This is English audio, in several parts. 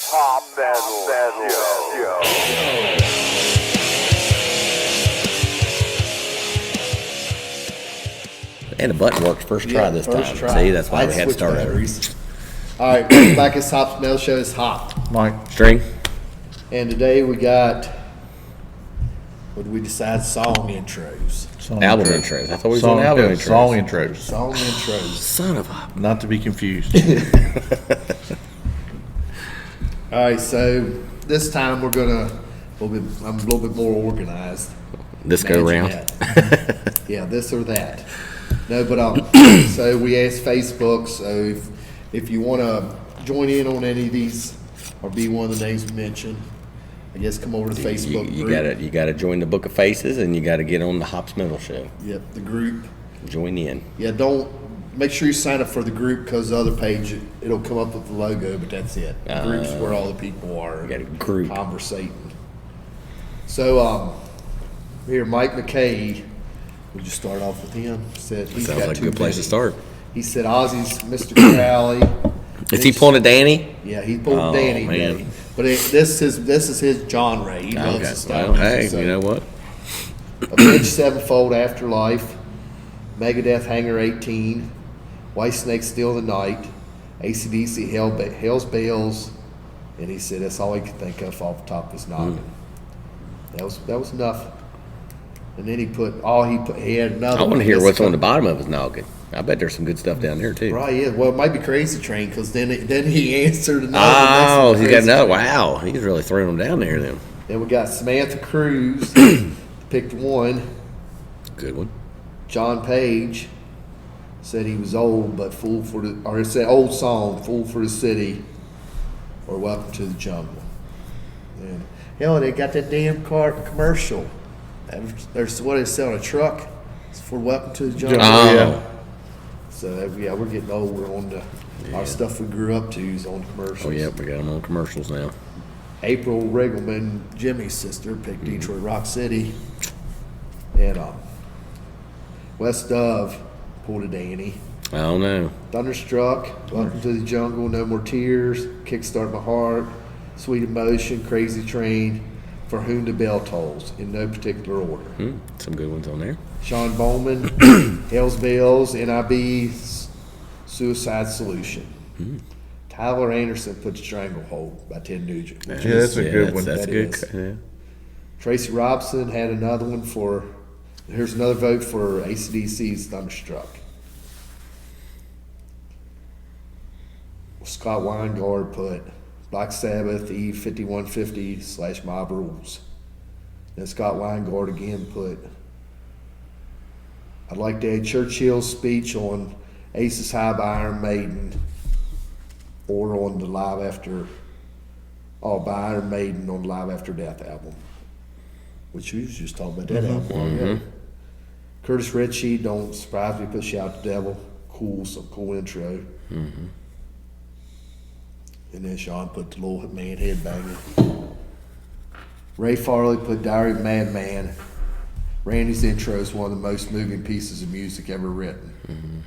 Pop metal. And the button worked first try this time. See, that's why we had to start over. All right, welcome back. It's Hop's Metal Show. It's Hop. Mike. String. And today we got, what did we decide? Song intros. Album intros. I thought we was on album intros. Song intros. Song intros. Son of a. Not to be confused. All right, so this time I'm a little bit more organized. This go Imagine round. that. Yeah, this or that. No, but so we asked Facebook. So if you want to join in on any of these or be one of the names we mentioned, I guess come over to the Facebook group. You gotta join the Book of Faces, and you gotta get on the Hops Metal Show. Yep, the group. Join in. Yeah, make sure you sign up for the group, because the other page it'll come up with the logo, but that's it. The group's where all the people are. You got a group conversating. So here, Mike McKay. We just start off with him. Said he's Sounds got like a too good place to many. start. He said Ozzy's Mr. Crowley. Is he pulling a Danny? Yeah, he pulled Danny. Man. Buddy. But this is his genre. He loves the style. Well, hey, you know what? Avenged Sevenfold Afterlife, Megadeth Hangar 18, Whitesnake Still the Night, AC/DC Hell's Bells, and he said that's all he could think of off the top of his noggin. That was enough. And then he had another. I want to hear what's on the bottom of his noggin. I bet there's some good stuff down here too. Right, yeah. Well, it might be Crazy Train, because then he answered another. Oh, he got another. Wow, he's really throwing them down there then. Then we got Samantha Cruz, picked one. Good one. John Page said he was old, but it said old song, Fool for the City, or Welcome to the Jungle. And hell, they got that damn car commercial. There's what they sell on a truck. It's for Welcome to the Jungle. Oh. Yeah. So yeah, we're getting old. We're on our stuff we grew up to is on commercials. Oh yeah, we got them on commercials now. April Riggleman, Jimmy's sister, picked Detroit Rock City. And West Dove pulled a Danny. I don't know. Thunderstruck, Welcome to the Jungle, No More Tears, Kickstart My Heart, Sweet Emotion, Crazy Train, For Whom the Bell Tolls, in no particular order. Some good ones on there. Sean Bowman, Hell's Bells, NIB, Suicide Solution. Tyler Anderson put Stranglehold by Ted Nugent. Yeah, that's a good one. That's good. Yeah. Tracy Robson had another one here's another vote for AC/DC's Thunderstruck. Scott Weingard put Black Sabbath E5150 / Mob Rules. Then Scott Weingard again put, I'd like to add Churchill's speech on Aces High by Iron Maiden, or on the by Iron Maiden on the Live After Death album, which we was just talking about that album. Yeah. Curtis Ritchie, Don't Surprise Me, put Shout the Devil. Some cool intro. And then Sean put the Little Man Headbanger. Ray Farley put Diary of a Madman. Randy's intro is one of the most moving pieces of music ever written.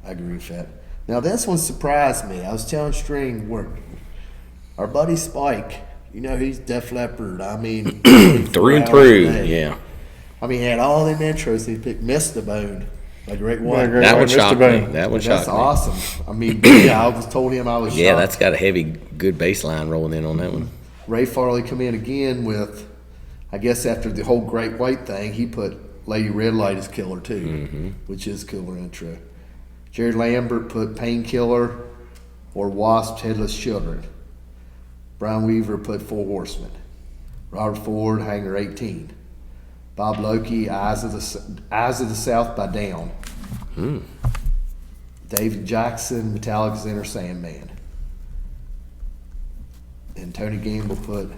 I agree with that. Now this one surprised me. I was telling String, our buddy Spike, he's Def Leppard. I mean, through and through, yeah. I mean, he had all them intros. He picked Miss the Bone, a great one. That one shocked me. That's awesome. I mean, yeah, I told him I was shocked. Yeah, that's got a heavy, good bass line rolling in on that one. Ray Farley come in again with, I guess after the whole Great White thing, he put Lady Red Light as Killer too, which is killer intro. Jerry Lambert put Painkiller or Wasp's Headless Children. Brian Weaver put Four Horsemen. Robert Ford, Hangar 18. Bob Loki, Eyes of the South by Down. David Jackson, Metallica's Enter Sandman. And Tony Gamble put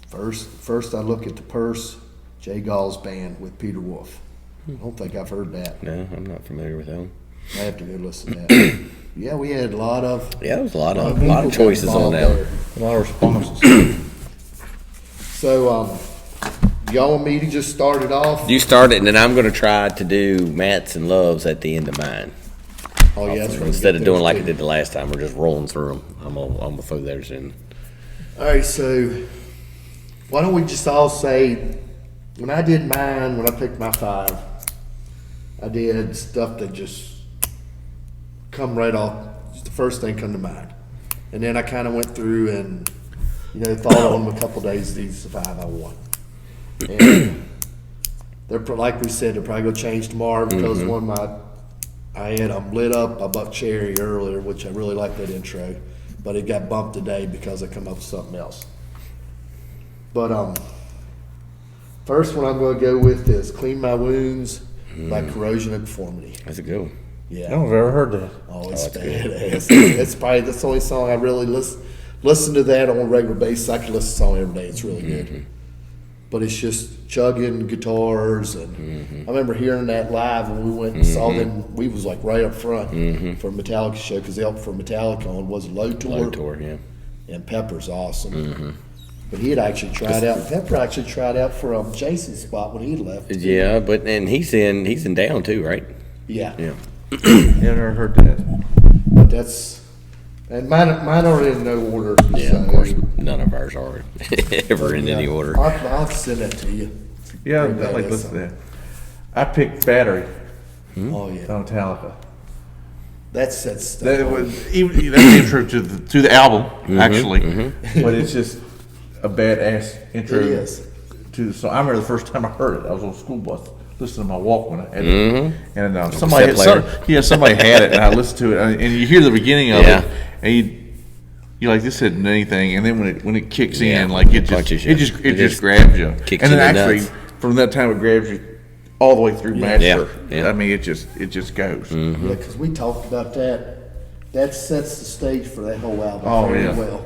First I Look at the Purse, Jay Gall's band with Peter Wolf. I don't think I've heard that. No, I'm not familiar with them. I have to go listen to that. Yeah, we had a lot of. Yeah, there was a lot of choices on that. A lot of responses. So, y'all want me to just start it off? You start it, and then I'm going to try to do Matt's and Love's at the end of mine. Oh, yeah, that's right. Instead of doing like I too. did the last time, we're just rolling through them. I'm gonna throw those in. All right, so why don't we just all say, when I did mine, when I picked my 5, I did stuff that just come right off. Just the first thing come to mind, and then I kind of went through and thought on them a couple days. These 5 I want, and they're like we said, they're probably gonna change tomorrow because one I had lit up by Buck Cherry earlier, which I really like that intro, but it got bumped today because I come up with something else. But first one I'm going to go with is "Clean My Wounds" by Corrosion and Conformity. That's a good one. I Yeah. don't have ever heard that. Oh, it's that's badass. It's probably that's the only song I really listen to that on a regular basis. I can listen to the song every day. It's really good. But it's just chugging guitars, and I remember hearing that live when we went and saw them. We was like right up front for a Metallica show because they opened for Metallica on was it Low Tour? Low Tour, yeah. And Pepper's awesome. But he had actually tried out. Pepper actually tried out for Jason's spot when he left. Yeah, and he's in Down too, right? Yeah. Yeah. Never heard that. But that's and mine are in no order. Yeah, so, of course, none of ours are ever in any order. I'll have to send that to you. Yeah, I Pretty like badass listen to song. that. I picked "Battery" Oh yeah, by Metallica. that's That was even that's the intro to the album, actually. But it's just a badass intro It is. to the song. I remember the first time I heard it. I was on a school bus listening to my Walkman. I had it. And somebody somebody had it, and I listened to it, and you hear the beginning of Yeah. it, and you like this isn't anything, and then when it kicks Yeah, in, like it punches just you. it just grabs you, Kicks and you then in the actually nuts. from that time it grabs you all the way through Master. Yeah. I mean it just goes. Yeah, because we talked about that. That sets the stage for that whole album Oh, very yeah. well.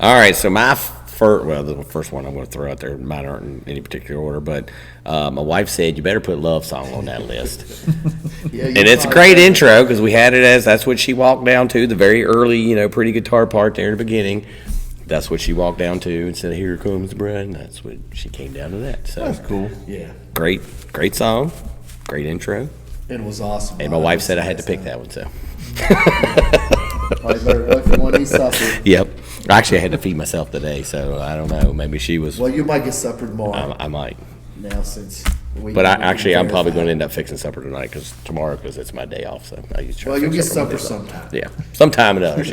All right, so my the first one I'm going to throw out there, mine aren't in any particular order, but my wife said you better put "Love Song" on that list. Yeah, And it's a great intro because we had it as that's what she walked down to, the very early, pretty guitar part there in the beginning. That's what she walked down to and said, "Here comes the bride," and that's what she came down to that. So That's cool. Yeah, great song, great intro. it was awesome. And my wife said I had to pick that one, so. Probably better look at one he suffered. Yep. Actually, I had to feed myself today, so I don't know. Maybe she was. Well, you might get supper tomorrow I might. now since. But I'm probably going to end up fixing supper tonight because it's my day off. So I used to try Well, to you'll fix get supper supper Monday. sometime. Yeah, sometime or another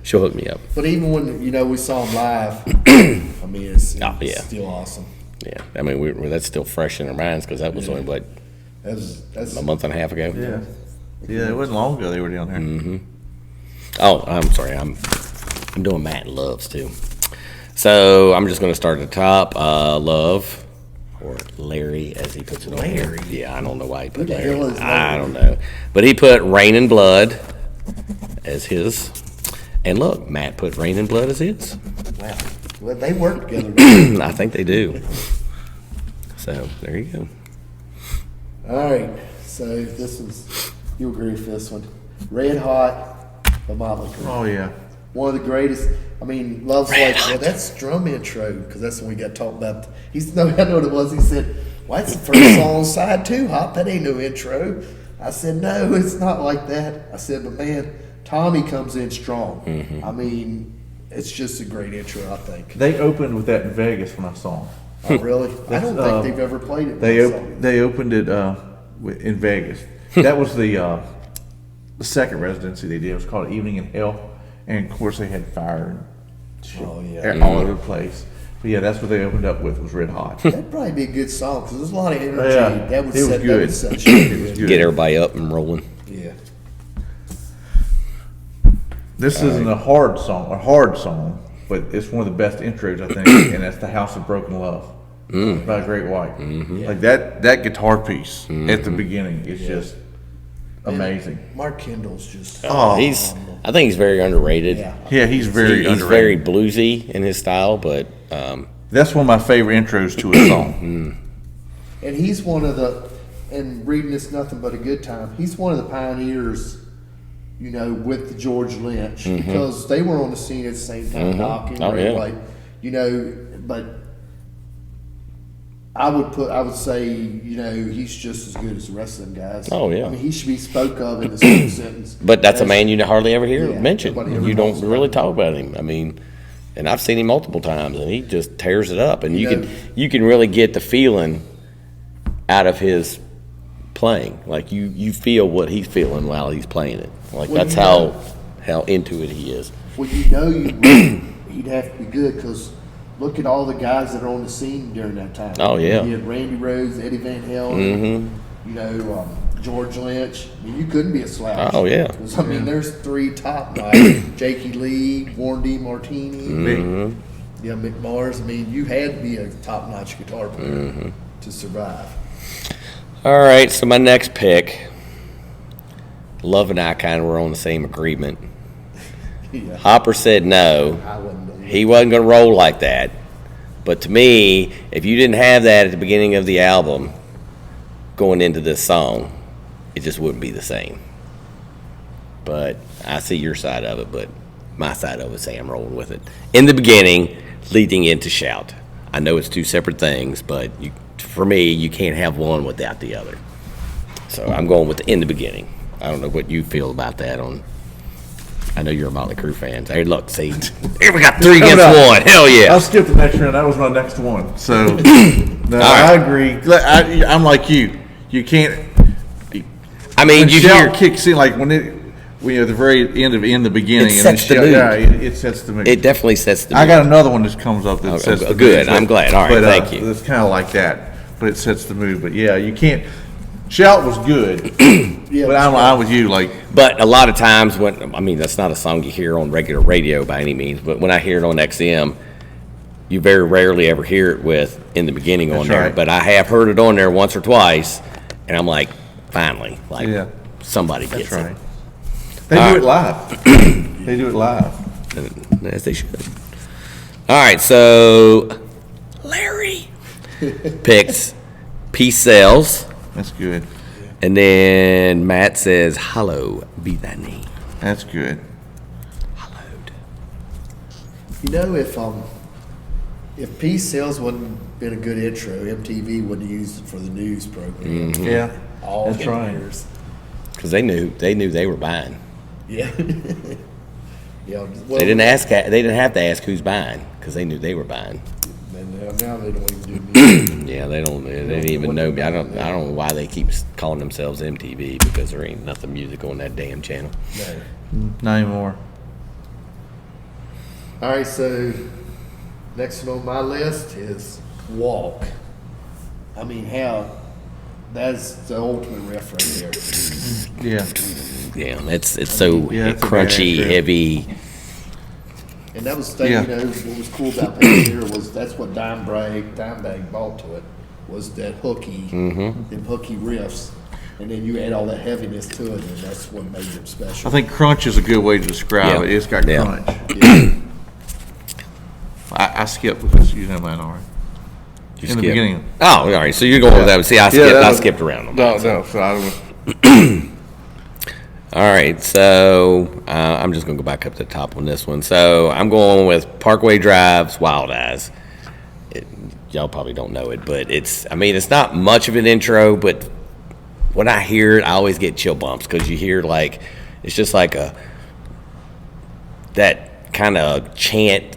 she'll hook me up. But even when we saw him live, I mean it's Oh, yeah. still awesome. Yeah, I mean that's still fresh in our minds because that was only That's a month and a half ago. Yeah, it wasn't long ago they were down there. Oh, I'm sorry. I'm doing Matt Loves too. So I'm just going to start at the top. Love, or Larry, as he puts it on here. Yeah, I don't know why he put Who the Larry. hell is I Larry? don't know, but he put Rain and Blood as his. And look, Matt put Rain and Blood as his. Wow. Well, they work together. Right? I think they do. So there you go. All right. So this is you agree with this one? Red Hot by Motley Crue. Oh yeah. One of the greatest. I mean, Love's like, well, that's drum intro because that's when we got talking about. I know what it was. He said, "Well, that's the first song on side 2, Hot. That ain't no intro." I said, "No, it's not like that." I said, "But man, Tommy comes in strong. I mean, it's just a great intro. I think." They opened with that in Vegas when I saw them. Oh, really? I don't think they've ever played it. They opened it in Vegas. That was the second residency they did. It was called Evening in Hell, and of course they had fire and shit Oh, yeah. all over the place. But yeah, that's what they opened up with was Red Hot. That'd probably be a good song because there's a lot of energy. Yeah, That would it was set. That good. would set It was good. Get everybody up and rolling. Yeah. This isn't a hard song, but it's one of the best intros I think, and that's "The House of Broken Love" by Great White. Like that guitar piece at the beginning is just amazing. Mark Kendall's just. Oh, I think he's very underrated. Yeah. Yeah, he's very He's underrated. very bluesy in his style, but That's one of my favorite intros to a song. And he's one of the, and reading this nothing but a good time. He's one of the pioneers, with the George Lynch because they were on the scene at the same time, Doc and Oh, Ray yeah. White, but I would say, he's just as good as the rest of them guys. Oh, yeah. I mean, he should be spoke of in the same sentence. But that's a man you hardly ever hear Yeah, mentioned. nobody ever You don't talks really about talk about him. I mean, and I've seen him multiple times, and he just tears it up. And You know- you can really get the feeling out of his playing. Like you feel what he's feeling while he's playing it. Like Well, that's you know- how into it he is. Well, he'd have to be good because look at all the guys that are on the scene during that time. Oh, yeah. You had Randy Rhoads, Eddie Van Halen, George Lynch. I mean, you couldn't be a slouch. Oh, yeah. 'Cause, I mean, there's three top notch: Jakey Lee, Warren D. Martini, McMars. I mean, you had to be a top notch guitar player to survive. All right, so my next pick, Love and I kind of were on the same agreement. Yeah, Hopper said no. I wouldn't believe He wasn't going to roll like that. But to me, if you didn't have that at the beginning of the album going into this song, it just wouldn't be the same. But I see your side of it, but my side of it, say I'm rolling with it. In the beginning, leading into Shout. I know it's two separate things, but for me, you can't have one without the other. So I'm going with the in the beginning. I don't know what you feel about that I know you're a Motley Crue fan. Hey, look, see, here we got 3 against 1. Hell yeah. I'll skip the next round. That was my next one. So, no, I agree. I'm like you. You can't. I mean, When you Shout hear kicks in, like when at the very end of in the beginning, It and then sets the Shout- mood. Yeah, it sets the mood. it definitely sets the I mood. got another one that comes up that sets the good. mood. I'm glad. All right, but, thank you. It's kind of like that, but it sets the mood. But yeah, you can't. Shout was good, Yeah, but I'm with you. Like, But a lot of times that's not a song you hear on regular radio by any means, but when I hear it on XM, you very rarely ever hear it with in the beginning on That's there. right. But I have heard it on there once or twice, and I'm like, finally, Yeah. somebody that's gets right. it. They All do it live. They do it live. As they should. All right, so Larry picks Peace Sells, That's good. and then Matt says, Hallow be thy name. That's good. Hallowed. if Peace Sales wouldn't been a good intro, MTV wouldn't have used it for the news program. Yeah, All that's right. years. Because they knew they were buying. Yeah. Yeah. Well, They didn't ask. They didn't have to ask who's buying because they knew they were buying. And now they don't even do music. Yeah, they don't. They didn't even know me. I don't know why they keep calling themselves MTV because there ain't nothing music on that damn channel. No. Not anymore. All right, so next one on my list is Walk. I mean, that's the ultimate riff right there. Yeah. Yeah, it's so Yeah, it's a crunchy, bad intro. heavy. And that was the thing, Yeah. what was cool about Pioneer was that's what Dimebag brought to it, was that hooky, them hooky riffs. And then you add all that heaviness to it, and that's what made it special. I think crunch is a good way to describe Yeah. it. It's got Yeah. crunch. Yeah. I skipped because you know mine already. You In the skip. beginning. Oh, all right. So you're going with that. See, I skipped. that I was- skipped around on No, that. no. So I was, All right, so I'm just going to go back up to the top on this one. So I'm going with Parkway Drive's Wild Eyes. Y'all probably don't know it, but it's not much of an intro, but when I hear it, I always get chill bumps because you hear it's just like that kind of chant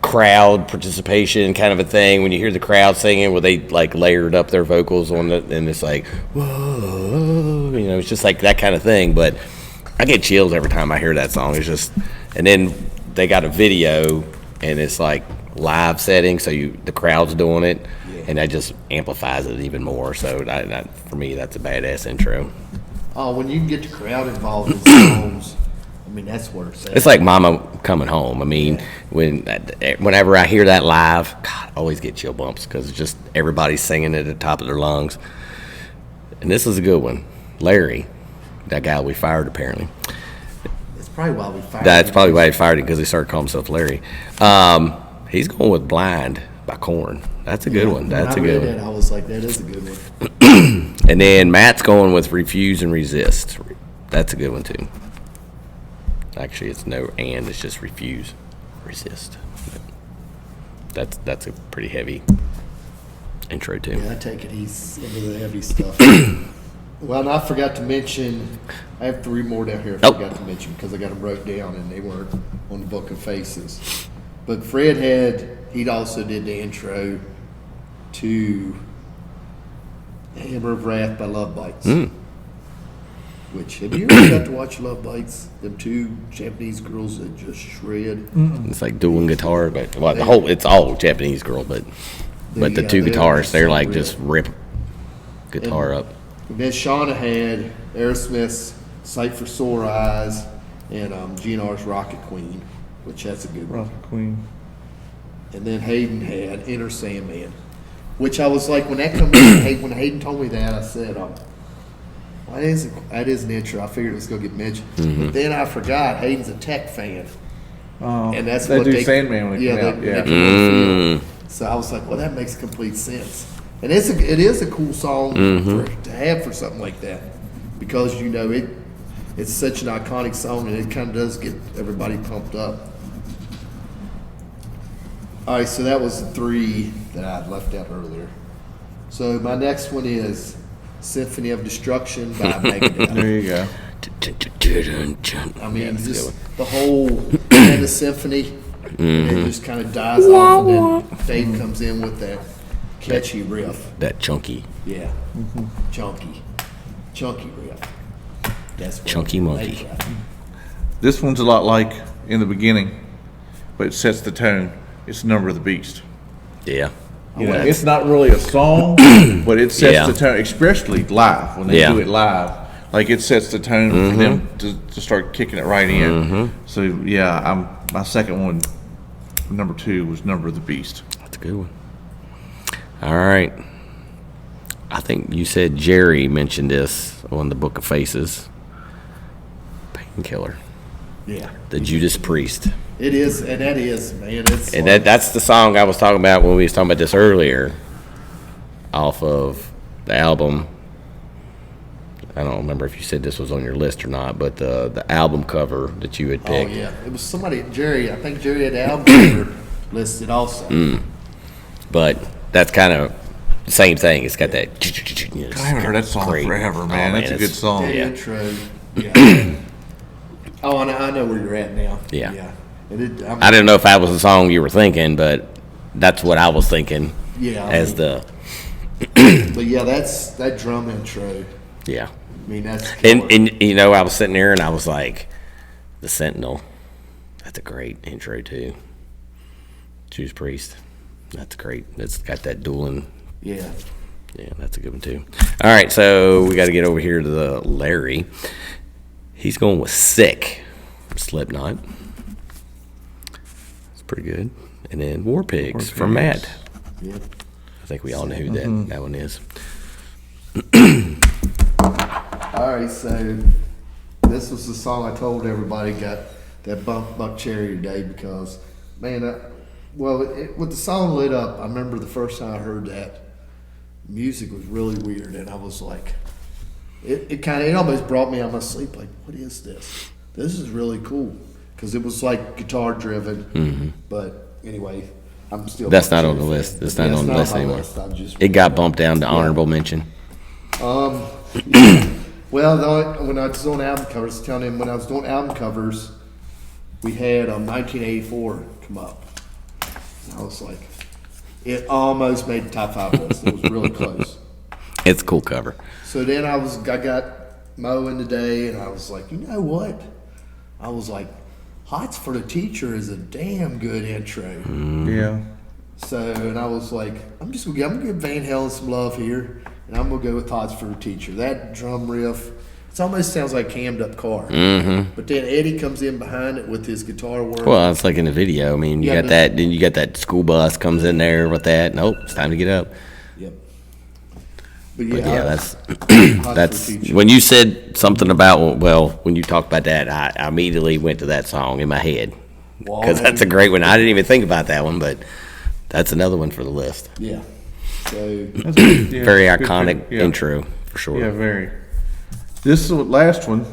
crowd participation kind of a thing when you hear the crowd singing where they layered up their vocals on it and it's like whoa, it's just like that kind of thing. But I get chills every time I hear that song. It's just, and then they got a video and it's like live setting, so the crowd's doing it, and that just amplifies it even more. So for me, that's a badass intro. Oh, when you can get the crowd involved in songs, I mean, that's where it's at. It's like Mama Coming Home. I mean, whenever I hear that live, God, I always get chill bumps because it's just everybody's singing at the top of their lungs. And this is a good one. Larry, that guy we fired apparently. It's probably why we fired That's him. probably why he fired him because he started calling himself Larry. He's going with Blind by Korn. That's a good one. That's a When I good read one. that, I was like, that is a good one. And then Matt's going with Refuse and Resist. That's a good one too. Actually, it's no and, it's just refuse, resist. That's a pretty heavy intro too. Yeah, I take it he's into the heavy stuff. Well, and I forgot to mention, I have 3 more down here I Oh. forgot to mention because I got them wrote down and they weren't on the Book of Faces. But Fred he also did the intro to Hammer of Wrath by Love Bites. Which, have you ever got to watch Love Bites? Them 2 Japanese girls that just shred. It's like dueling guitar, but well, it's all Japanese girl, but the Yeah, 2 they're guitarists, just they're so like real. just rip guitar up. And then Shauna had Aerosmith's Sight for Sore Eyes and GNR's Rocket Queen, which that's a good one. Rocket Queen. And then Hayden had Inner Sandman, which I was like, when that comes in, when Hayden told me that, I said, well, that is an intro. I figured it was going to get mentioned. But then I forgot Hayden's a Tech fan. And that's They what do Sandman when they come out, they yeah. come on the field. So I was like, well, that makes complete sense. And it is a cool song to have for something like that, because it's such an iconic song and it kind of does get everybody pumped up. All right, so that was the 3 that I left out earlier. So my next one is Symphony of Destruction by Megadeth. There you go. I mean, just the whole end of the symphony, and it just kind of dies off, and then Dave comes in with that catchy riff. That chunky. Yeah, chunky riff. That's what Chunky monkey. Megadeth. This one's a lot like in the beginning, but it sets the tone. It's Number of the Beast. Yeah. You know, it's not really a song, but it sets Yeah. the tone, especially live, when they Yeah. do it live. Like, it sets the tone for them to start kicking it right in. So, yeah, my second one, number 2, was Number of the Beast. That's a good one. All right. I think you said Jerry mentioned this on the Book of Faces. Painkiller. Yeah, The Judas Priest. it is, and that is, man. It's And like, that's the song I was talking about when we was talking about this earlier, off of the album. I don't remember if you said this was on your list or not, but the album cover that you had oh picked. yeah, it was somebody, Jerry. I think Jerry had the album cover listed also. But that's kind of the same thing. It's got that. I haven't heard that song Great. forever, man. Oh, That's a good it's- song. That Yeah. intro. Yeah. Oh, I know where you're at now. Yeah. Yeah. And I didn't know if that was the song you were thinking, but that's what I was thinking Yeah. as the. But yeah, that drum intro. Yeah. I mean, that's killer. And you know, I was sitting there and I was like, the Sentinel. That's a great intro too. Judas Priest. That's great. It's got that dueling. Yeah. Yeah, that's a good one too. All right, so we got to get over here to the Larry. He's going with Sick, Slipknot. It's pretty good. And then War Pigs from Matt. Yeah. I think we all know who that one is. All right, so this was the song I told everybody got that Buck Cherry today because, man, with the song lit up, I remember the first time I heard that, music was really weird, and I was like, it almost brought me out of my sleep. Like, what is this? This is really cool because it was like guitar driven. But anyway, I'm still. That's Buck not on Cherry the list. fan. That's not on the my list anymore. list. I'm just It got bumped down to honorable mention. Well, when I was doing album covers, telling him when I was doing album covers, we had 1984 come up. And I was like, it almost made the top 5 list. It was really close. It's a cool cover. So then I got Mo in today, and I was like, you know what? I was like, Hots for the Teacher is a damn good intro. Yeah. So, and I was like, I'm gonna give Van Halen some love here, and I'm gonna go with Hots for the Teacher. That drum riff, it almost sounds like a cammed up car. But then Eddie comes in behind it with his guitar work. Well, it's like in the video. I mean, you Yeah, got that. Then you got that school bus comes in there with that. Nope, it's time to get up. Yep. But But yeah, that's Hots that's for the Teacher. when you said something about when you talked about that, I immediately went to that song in my head because that's a great one. I didn't even think about that one, but that's another one for the list. Yeah. So Yeah, Very good iconic pick. Yeah. intro for sure. Yeah, very. This last one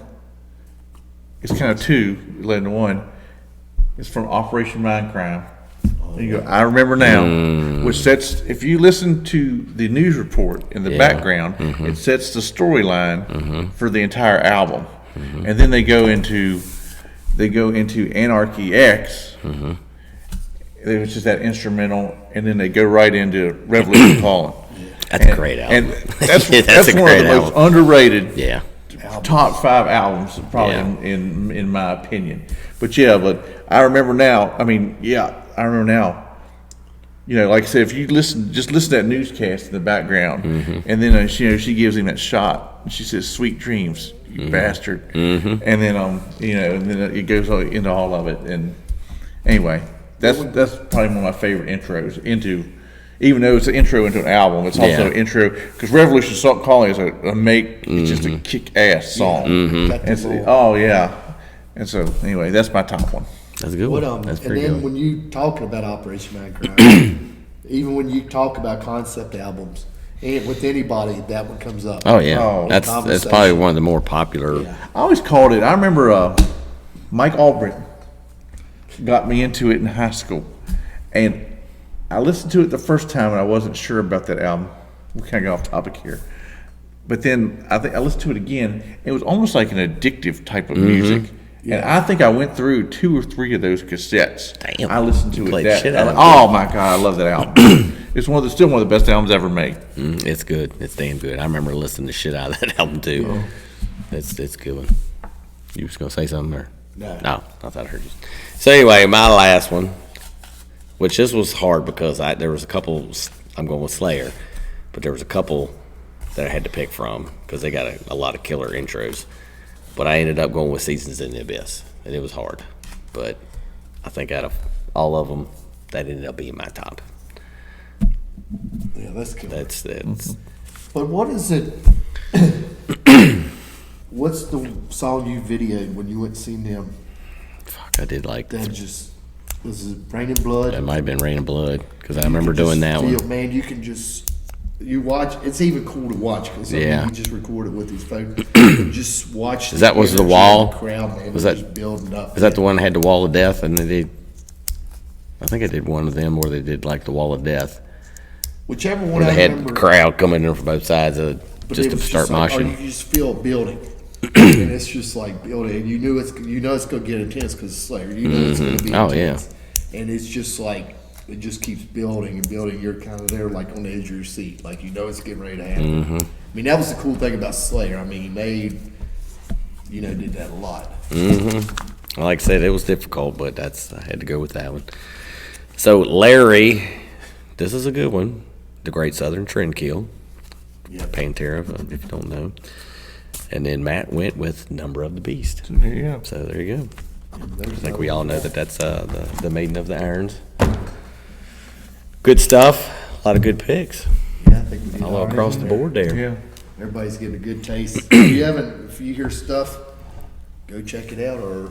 is kind of 2, led to 1. It's from Operation Mindcrime. You go, I Remember Now, which sets, if you listen to the news report in the background, it sets the storyline for the entire album. And then they go into Anarchy X, which is that instrumental, and then they go right into Revolution Calling. That's a great album. And that's a one of the great most underrated Yeah. top 5 albums, probably in my opinion. But I Remember Now. I Remember Now. You know, like I said, if you listen to that newscast in the background, and then she gives him that shot, and she says, "Sweet dreams, you bastard," and then and then it goes into all of it. And anyway, that's probably one of my favorite intros into. Even though it's an intro into an album, it's also an intro because Revolution Calling is it's just a kick-ass song. And so anyway, that's my top one. That's a good one. That's pretty and then good. when you talking about Operation Mindcrime, even when you talk about concept albums, and with anybody, that one comes up. Oh yeah, Oh, that's probably one of the more popular. Yeah. I always called it. I remember Mike Albritton got me into it in high school, and I listened to it the first time, and I wasn't sure about that album. We kind of got off topic here, but then I think I listened to it again. It was almost like an addictive type of music, and I think I went through 2 or 3 of those cassettes. Damn. I listened to Played it. shit out of it. Oh my god, I love that album. It's still one of the best albums ever made. It's good. It's damn good. I remember listening to shit out of that album too. It's a good one. You was gonna say something or No. I thought I heard you. So anyway, my last one, which this was hard because there was a couple. I'm going with Slayer, but there was a couple that I had to pick from because they got a lot of killer intros. But I ended up going with Seasons in the Abyss, and it was hard. But I think out of all of them, that ended up being my top. Yeah, that's good. That's But what is it? What's the song you videoed when you went and seen them? fuck. I did like That just was it Rain and Blood? that. Might have been Rain and Blood because I remember doing that one. Man, you can just watch. It's even cool to watch because he just recorded with his phone. You just watch. Is that was the wall? Crowd, man, Was they're that- just building up? Is that the one that had the Wall of Death? And they did. I think I did one of them where they did like the Wall of Death, Whichever one where they I had remember. crowd coming in from both sides But just it to was start like, moshing. you just feel it building, and it's just like building. And you know it's gonna get intense because it's Slayer. You know it's gonna be Oh, yeah. intense. And it's just like it just keeps building and building. You're kind of there like on the edge of your seat, like you know it's getting ready to happen. Mm-hmm. I mean that was the cool thing about Slayer. I mean they, did that a lot. Like I said, it was difficult, but I had to go with that one. So Larry, this is a good one. The Great Southern Trendkill, Yeah. Pantera, if you don't know. And then Matt went with Number of the Beast. There you go. So there you go. I think we all know that's the Maiden of the Irons. Good stuff. A lot of good picks Yeah, I think we did all all right across in the there. board there. Yeah. Everybody's getting a good taste. If you hear stuff, go check it out or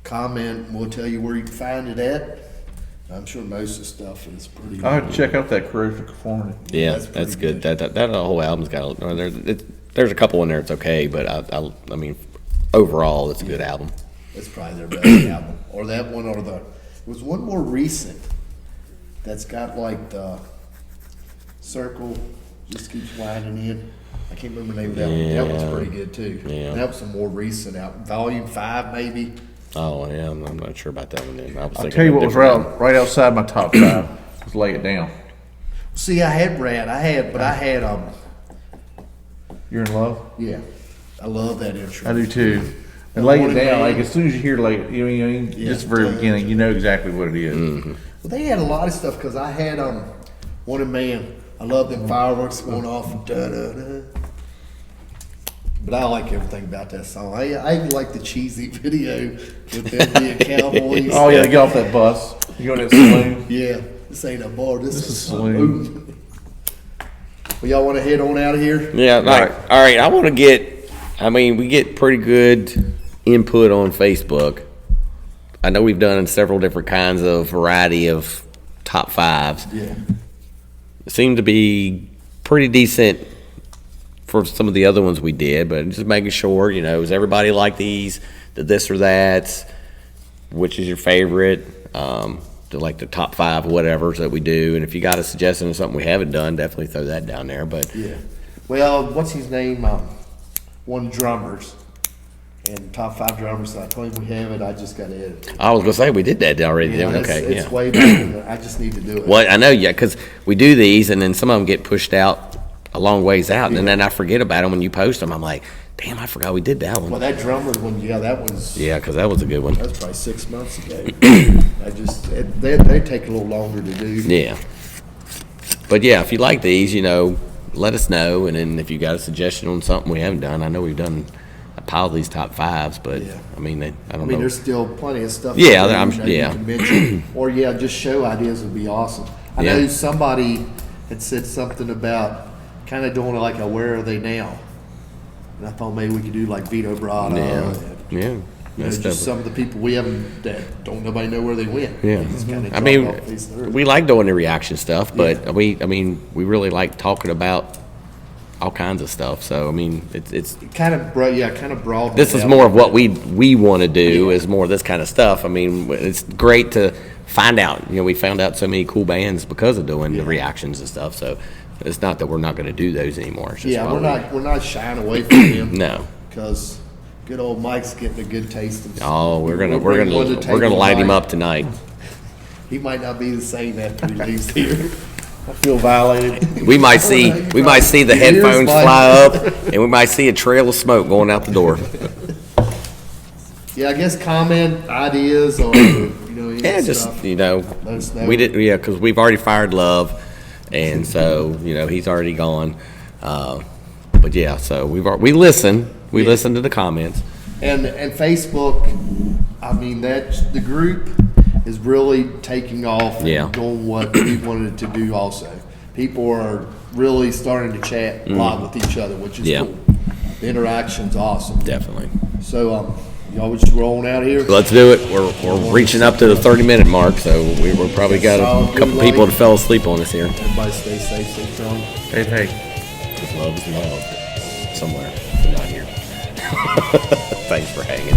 comment. We'll tell you where you can find it at. I'm sure most of the stuff is pretty. I had to check out that Corrosion of Conformity. Yeah, That's that's pretty good. That whole album's got there's a couple in there it's okay, but I mean overall it's a good album. That's probably their best album, or that one, or there was one more recent that's got like the circle just keeps winding in. I can't remember the name of that one. That Yeah. one's pretty good too. Yeah. That was some more recent album, Volume 5 maybe. Oh yeah, I'm not sure about that one then. I'll tell you what was right outside my top 5 was Lay It Down. See, I had You're in love? yeah, I love that intro. I do too. And The Lay It Morning Down, Man. like as soon as you hear Lay It, Yeah. just the very beginning, you know exactly what it is. Mm-hmm. Well, they had a lot of stuff because I had Wanted Man. I love them fireworks going off. Da, da, da. But I like everything about that song. I even like the cheesy video with them being cowboys. Oh yeah, they get off that bus. You go to that saloon. Yeah, this ain't a bar. This is is a saloon. saloon. Well, y'all want to head on out of here? Yeah, like all right. I want to get. I mean, we get pretty good input on Facebook. I know we've done several different kinds of variety of top 5s. Yeah. It seemed to be pretty decent for some of the other ones we did, but just making sure, does everybody like these, the this or that, which is your favorite? to like the top 5 whatever's that we do. And if you got a suggestion of something we haven't done, definitely throw that down there. But Yeah. Well, what's his name? One drummers. And top 5 drummers. I told him we have it. I just got to edit it. I was gonna say we did that already. Yeah, didn't we? Okay, it's yeah. way back. I just need to do it. Well, I know, yeah, because we do these, and then some of them get pushed out a long ways out, and then I forget about them when you post them. I'm like, damn, I forgot we did that one. Well, that drummer one, yeah, that was. Yeah, because that was a good one. That was probably 6 months ago. They take a little longer to do. Yeah. But yeah, if you like these, let us know, and then if you got a suggestion on something we haven't done, I know we've done a pile of these top 5s, but Yeah. I mean, I don't I mean, know. there's still plenty of stuff. Yeah, you yeah. can mention. Or just show ideas would be awesome. I Yeah. know somebody had said something about kind of doing like a Where Are They Now? And I thought maybe we could do like Vito Bratta. Yeah, And, yeah. That's just some of the people we haven't, that don't nobody know where they went. Yeah. They just kinda I drop mean, off these earth. we like doing the reaction stuff, but Yeah. we really like talking about all kinds of stuff. So I mean, it's kind of broad. this is more of what we want to do, is more of this kind of stuff. I mean, it's great to find out. We found out so many cool bands because of doing the reactions and stuff. So it's not that we're not going to do those anymore. It's just Yeah, probably- we're not shying away from him. No. Because good old Mike's getting a good taste of. Oh, we're gonna bring one to the table light him tonight. up tonight. He might not be the same after he leaves here. I feel violated. We might see the Here's headphones Mike. fly up, and we might see a trail of smoke going out the door. Yeah, I guess comment ideas or any Yeah, just stuff. we know. did because we've already fired Love, and so he's already gone. But yeah, so we listen to the comments. And Facebook, I mean the group is really taking off Yeah. and doing what we wanted it to do also. People are really starting to chat a lot with each other, which is Yeah. cool. The interaction's awesome. Definitely. So y'all just rolling out here. Let's do it. We're reaching up to the 30-minute mark, so we're probably got a couple people that fell asleep on us here. Everybody stay safe, stay strong. Hey. Because love is loved somewhere, but not here. Thanks for hanging.